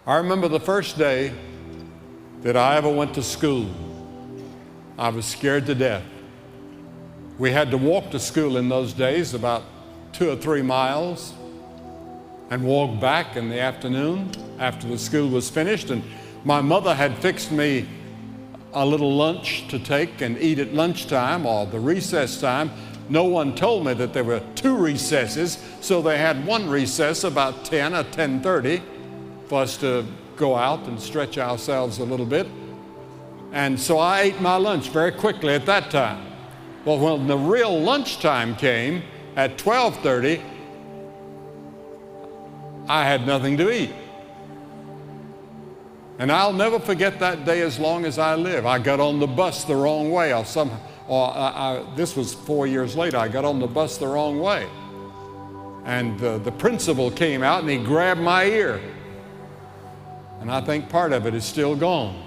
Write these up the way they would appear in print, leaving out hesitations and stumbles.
I remember the first day that I ever went to school. I was scared to death. We had to walk to school in those days, about 2 or 3 miles, and walk back in the afternoon after the school was finished. And my mother had fixed me a little lunch to take and eat at lunchtime or the recess time. No one told me that there were 2 recesses, so they had one recess about 10 or 10:30 for us to go out and stretch ourselves a little bit. And so I ate my lunch very quickly at that time. Well, when the real lunchtime came at 12:30, I had nothing to eat. And I'll never forget that day as long as I live. I got on the bus the wrong way, this was 4 years later. I got on the bus the wrong way. And the principal came out and he grabbed my ear. And I think part of it is still gone.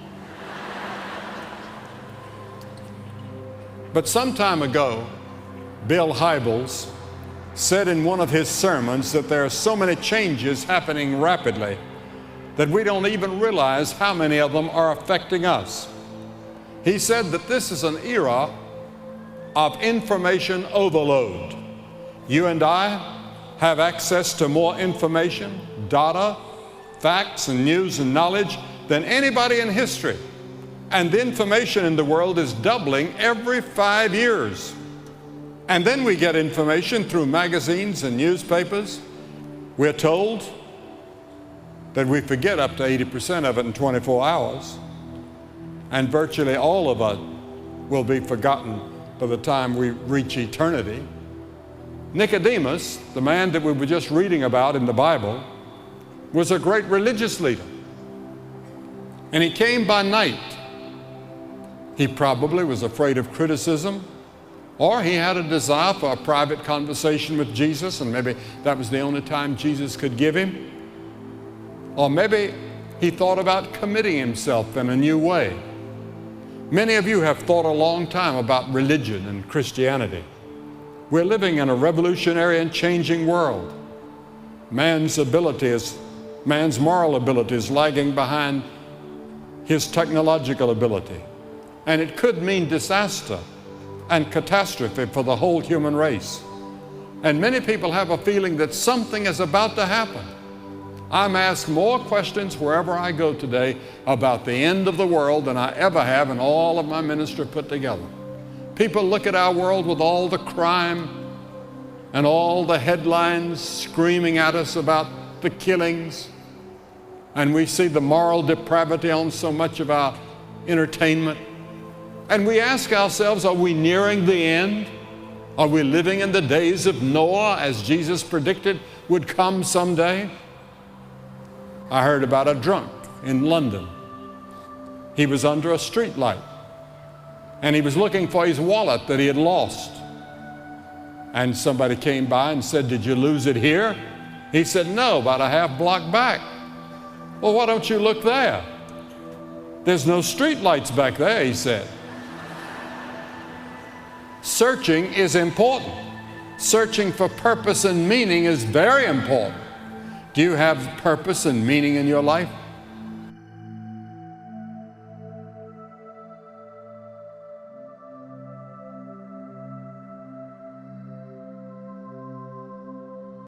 But some time ago, Bill Hybels said in one of his sermons that there are so many changes happening rapidly that we don't even realize how many of them are affecting us. He said that this is an era of information overload. You and I have access to more information, data, facts and news and knowledge than anybody in history. And the information in the world is doubling every 5 years. And then we get information through magazines and newspapers. We're told that we forget up to 80% of it in 24 hours. And virtually all of it will be forgotten by the time we reach eternity. Nicodemus, the man that we were just reading about in the Bible, was a great religious leader. And he came by night. He probably was afraid of criticism, or he had a desire for a private conversation with Jesus, and maybe that was the only time Jesus could give him. Or maybe he thought about committing himself in a new way. Many of you have thought a long time about religion and Christianity. We're living in a revolutionary and changing world. Man's moral ability is lagging behind his technological ability. And it could mean disaster and catastrophe for the whole human race. And many people have a feeling that something is about to happen. I'm asked more questions wherever I go today about the end of the world than I ever have in all of my ministry put together. People look at our world with all the crime and all the headlines screaming at us about the killings, and we see the moral depravity on so much of our entertainment. And we ask ourselves, are we nearing the end? Are we living in the days of Noah, as Jesus predicted would come someday? I heard about a drunk in London. He was under a street light, and he was looking for his wallet that he had lost. And somebody came by and said, "Did you lose it here?" He said, "No, about a half block back." "Well, why don't you look there?" "There's no street lights back there," he said. Searching is important. Searching for purpose and meaning is very important. Do you have purpose and meaning in your life?